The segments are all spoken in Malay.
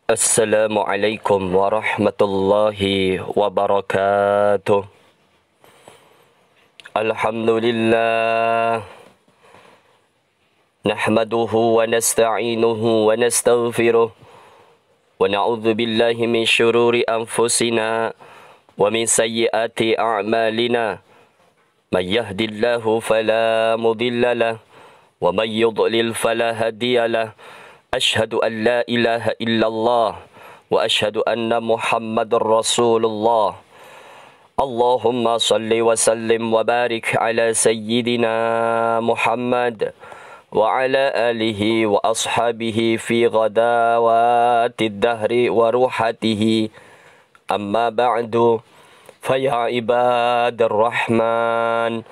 Assalamualaikum warahmatullahi wabarakatuh. Alhamdulillah. Nahmaduhu wa nasta'inuhu wa nastaghfiruh. Wa na'udzu billahi min syururi anfusina wa min sayyiati a'malina. Man yahdillahu fala mudilla lahu wa man yudlil fala hadiya lahu. Ashhadu an la ilaha illallah wa ashhadu anna Muhammadar Rasulullah. Allahumma salli wa sallim wa barik ala sayyidina Muhammad wa ala alihi wa ashabihi fi ghadawatid dahri wa ruhatihi. Amma ba'du, faya ibadar rahman,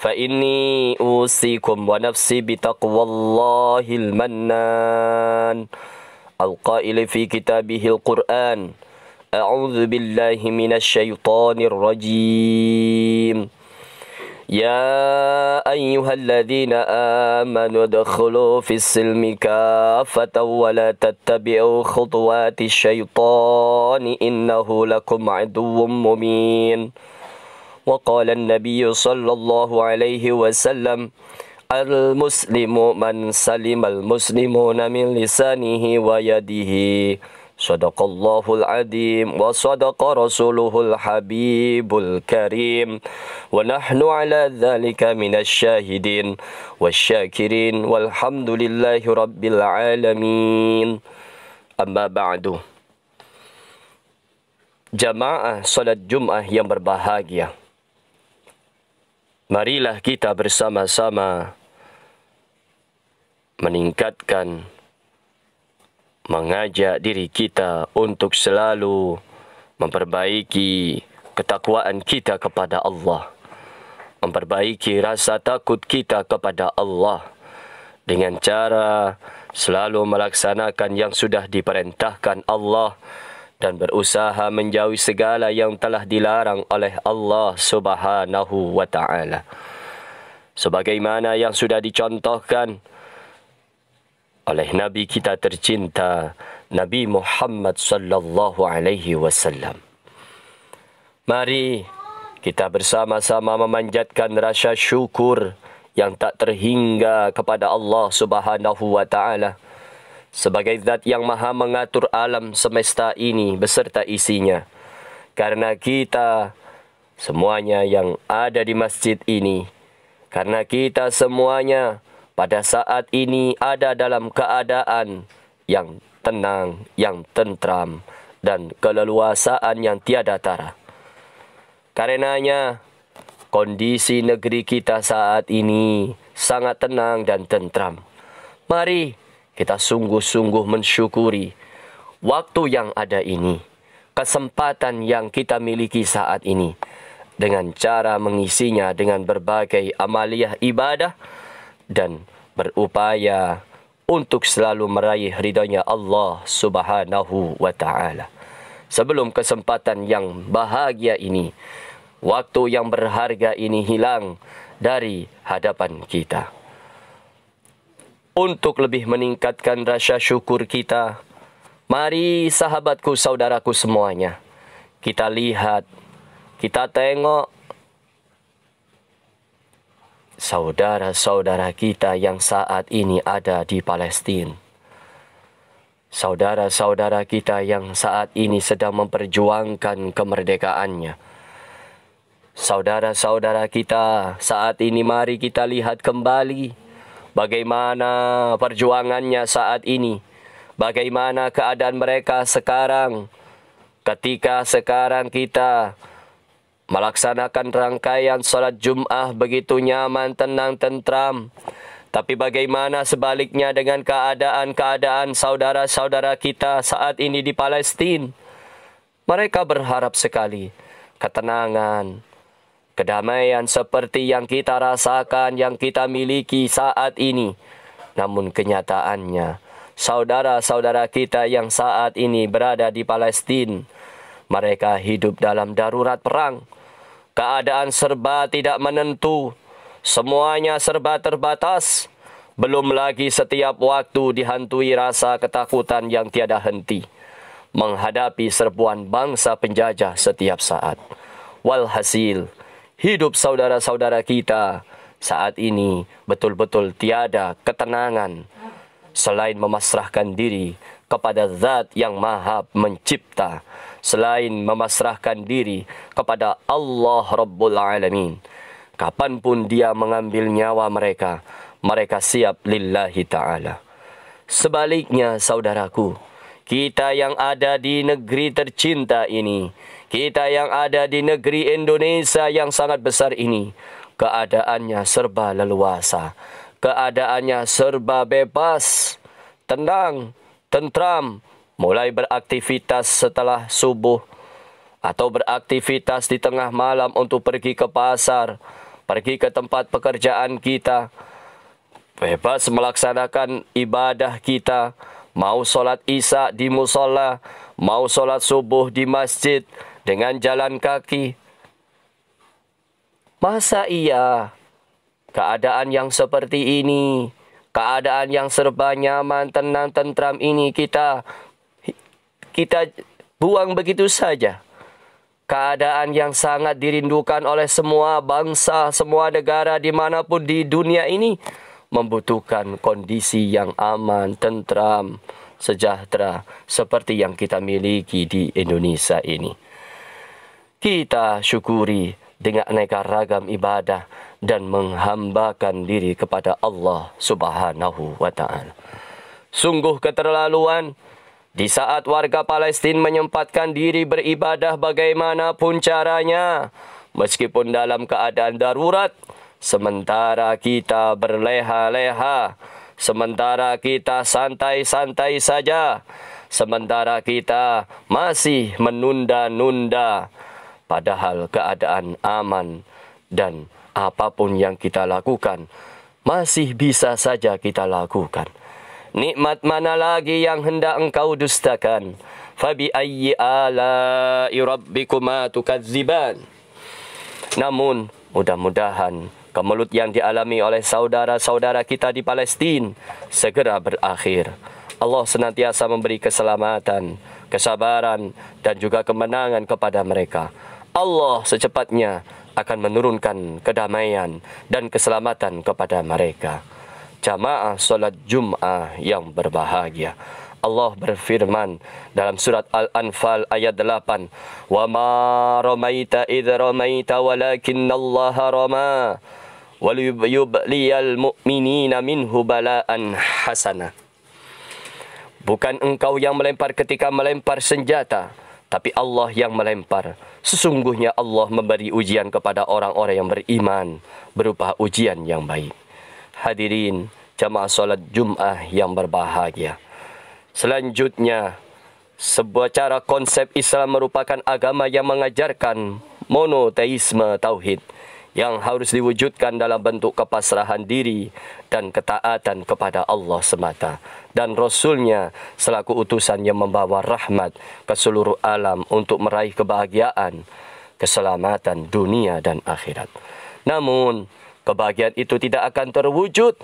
فإني أوصيكم ونفسي بتقوى الله المنان القائل في كتابه القرآن أعوذ بالله من الشيطان الرجيم يا أيها الذين آمنوا ادخلوا في السلم كافة ولا تتبعوا خطوات الشيطان إنه لكم عدو مبين وقال النبي صلى الله عليه وسلم المسلم من سلم المسلمون من لسانه ويده صدق الله العظيم وصدق رسوله الحبيب الكريم ونحن على ذلك من الشاهدين والشاكرين والحمد لله رب العالمين. أما بعد, jamaah salat Jumat yang berbahagia, marilah kita bersama-sama meningkatkan, mengajak diri kita untuk selalu memperbaiki ketakwaan kita kepada Allah, memperbaiki rasa takut kita kepada Allah dengan cara selalu melaksanakan yang sudah diperintahkan Allah dan berusaha menjauhi segala yang telah dilarang oleh Allah Subhanahu wa ta'ala. Sebagaimana yang sudah dicontohkan oleh Nabi kita tercinta, Nabi Muhammad sallallahu alaihi wasallam. Mari kita bersama-sama memanjatkan rasa syukur yang tak terhingga kepada Allah Subhanahu wa ta'ala sebagai zat yang maha mengatur alam semesta ini beserta isinya. Karena kita semuanya yang ada di masjid ini, karena kita semuanya pada saat ini ada dalam keadaan yang tenang, yang tentram, dan keleluasaan yang tiada tara. Karenanya kondisi negeri kita saat ini sangat tenang dan tentram. Mari kita sungguh-sungguh mensyukuri waktu yang ada ini, kesempatan yang kita miliki saat ini, dengan cara mengisinya dengan berbagai amaliyah ibadah dan berupaya untuk selalu meraih ridhanya Allah Subhanahu wa ta'ala. Sebelum kesempatan yang bahagia ini, waktu yang berharga ini hilang dari hadapan kita. Untuk lebih meningkatkan rasa syukur kita, mari sahabatku, saudaraku semuanya, kita lihat, kita tengok saudara-saudara kita yang saat ini ada di Palestina. Saudara-saudara kita yang saat ini sedang memperjuangkan kemerdekaannya. Saudara-saudara kita saat ini, mari kita lihat kembali bagaimana perjuangannya saat ini, bagaimana keadaan mereka sekarang, ketika sekarang kita melaksanakan rangkaian salat Jumat begitu nyaman, tenang, tentram. Tapi bagaimana sebaliknya dengan keadaan saudara-saudara kita saat ini di Palestina? Mereka berharap sekali ketenangan, kedamaian seperti yang kita rasakan, yang kita miliki saat ini. Namun kenyataannya, saudara-saudara kita yang saat ini berada di Palestina, mereka hidup dalam darurat perang. Keadaan serba tidak menentu, semuanya serba terbatas. Belum lagi setiap waktu dihantui rasa ketakutan yang tiada henti. menghadapi serbuan bangsa penjajah setiap saat. Walhasil, hidup saudara-saudara kita saat ini betul-betul tiada ketenangan selain memasrahkan diri kepada Zat yang Maha Mencipta, selain memasrahkan diri kepada Allah Rabbul Alamin. Kapanpun Dia mengambil nyawa mereka, mereka siap lillahi ta'ala. Sebaliknya saudaraku, kita yang ada di negeri tercinta ini, kita yang ada di negeri Indonesia yang sangat besar ini, keadaannya serba leluasa, keadaannya serba bebas, tenang, tentram, mulai beraktivitas setelah subuh atau beraktivitas di tengah malam untuk pergi ke pasar, pergi ke tempat pekerjaan kita, bebas melaksanakan ibadah kita, mau solat isya di musola, mau solat subuh di masjid dengan jalan kaki. Masa iya keadaan yang seperti ini, keadaan yang serba nyaman, tenang, tentram ini kita buang begitu saja? Keadaan yang sangat dirindukan oleh semua bangsa, semua negara dimanapun di dunia ini membutuhkan kondisi yang aman, tentram, sejahtera seperti yang kita miliki di Indonesia ini. Kita syukuri dengan aneka ragam ibadah dan menghambakan diri kepada Allah Subhanahu wa ta'ala. Sungguh keterlaluan di saat warga Palestin menyempatkan diri beribadah bagaimanapun caranya, meskipun dalam keadaan darurat, sementara kita berleha-leha, sementara kita santai-santai saja, sementara kita masih menunda-nunda, padahal keadaan aman dan apapun yang kita lakukan masih bisa saja kita lakukan. Nikmat mana lagi yang hendak engkau dustakan? Fabi ayyi ala'i rabbikuma tukadziban. Namun mudah-mudahan kemelut yang dialami oleh saudara-saudara kita di Palestin segera berakhir. Allah senantiasa memberi keselamatan, kesabaran dan juga kemenangan kepada mereka. Allah secepatnya akan menurunkan kedamaian dan keselamatan kepada mereka. Jamaah solat Jum'ah yang berbahagia, Allah berfirman dalam surat Al-Anfal ayat 8, "Wa ma ramaita idh ramaita walakinnallaha rama wa liyubliyal mu'minina minhu bala'an hasana." Bukan engkau yang melempar ketika melempar senjata, tapi Allah yang melempar. Sesungguhnya Allah memberi ujian kepada orang-orang yang beriman berupa ujian yang baik. Hadirin jamaah solat Jum'ah yang berbahagia. Selanjutnya, sebuah cara konsep Islam merupakan agama yang mengajarkan monoteisme tauhid yang harus diwujudkan dalam bentuk kepasrahan diri dan ketaatan kepada Allah semata dan Rasulnya selaku utusan yang membawa rahmat ke seluruh alam untuk meraih kebahagiaan, keselamatan dunia dan akhirat. Namun, kebahagiaan itu tidak akan terwujud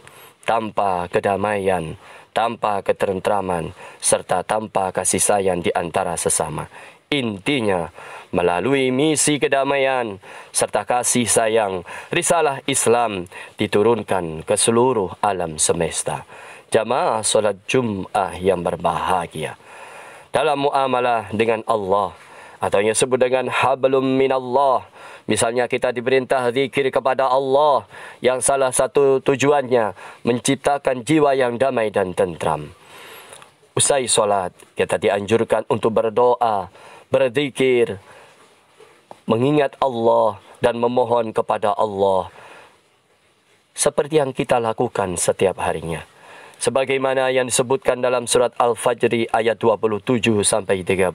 tanpa kedamaian, tanpa ketentraman, serta tanpa kasih sayang di antara sesama. Intinya, melalui misi kedamaian serta kasih sayang, risalah Islam diturunkan ke seluruh alam semesta. Jamaah solat Jum'ah yang berbahagia. Dalam muamalah dengan Allah, atau yang disebut dengan hablum minallah, misalnya kita diperintah zikir kepada Allah yang salah satu tujuannya menciptakan jiwa yang damai dan tentram. Usai solat, kita dianjurkan untuk berdoa, berzikir, mengingat Allah dan memohon kepada Allah seperti yang kita lakukan setiap harinya. Sebagaimana yang disebutkan dalam surat Al-Fajr ayat 27 sampai 30.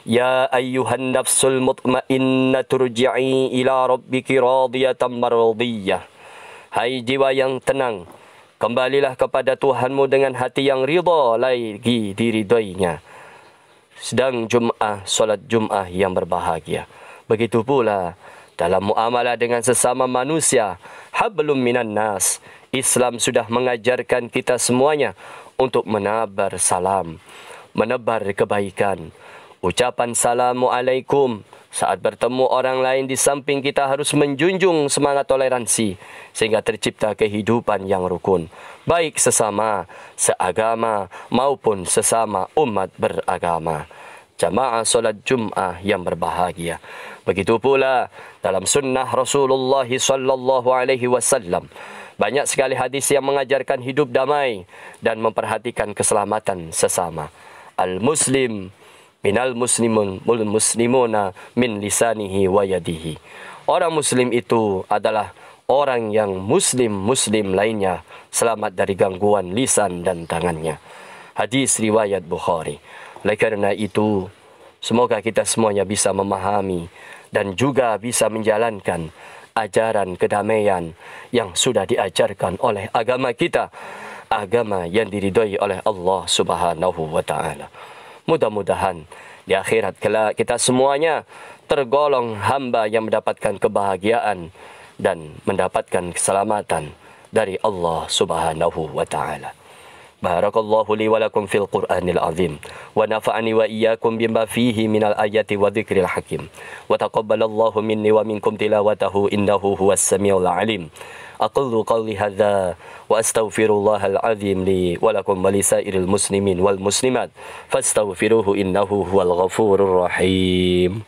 Ya ayyuhan nafsul mutmainnah turji'i ila rabbiki radiyatan mardiyah. Hai jiwa yang tenang, kembalilah kepada Tuhanmu dengan hati yang ridha lagi diridainya. Sedang Jum'ah, solat Jum'ah yang berbahagia. Begitu pula dalam muamalah dengan sesama manusia, hablum minan nas. Islam sudah mengajarkan kita semuanya untuk menabar salam, menebar kebaikan. Ucapan Assalamualaikum saat bertemu orang lain di samping kita harus menjunjung semangat toleransi sehingga tercipta kehidupan yang rukun, baik sesama seagama maupun sesama umat beragama. Jamaah solat Jum'ah yang berbahagia. Begitu pula dalam sunnah Rasulullah sallallahu alaihi wasallam, banyak sekali hadis yang mengajarkan hidup damai dan memperhatikan keselamatan sesama. Al-muslim minal muslimuna min lisanihi wa yadihi. Orang muslim itu adalah orang yang muslim lainnya selamat dari gangguan lisan dan tangannya. Hadis riwayat Bukhari. Oleh kerana itu, semoga kita semuanya bisa memahami dan juga bisa menjalankan ajaran kedamaian yang sudah diajarkan oleh agama kita, agama yang diridhai oleh Allah Subhanahu wa taala. Mudah-mudahan di akhirat kelak kita semuanya tergolong hamba yang mendapatkan kebahagiaan dan mendapatkan keselamatan dari Allah Subhanahu wa taala. Barakallahu li wa lakum fil Qur'anil azim wa nafa'ani wa iyyakum bima fihi minal ayati wa dzikril hakim wa taqabbalallahu minni wa minkum tilawatahu innahu huwas samiul alim. Aqulu qawli hadza wa astaghfirullahal azim li wa lakum wa lisairil muslimin wal muslimat fastaghfiruhu innahu huwal ghafurur rahim.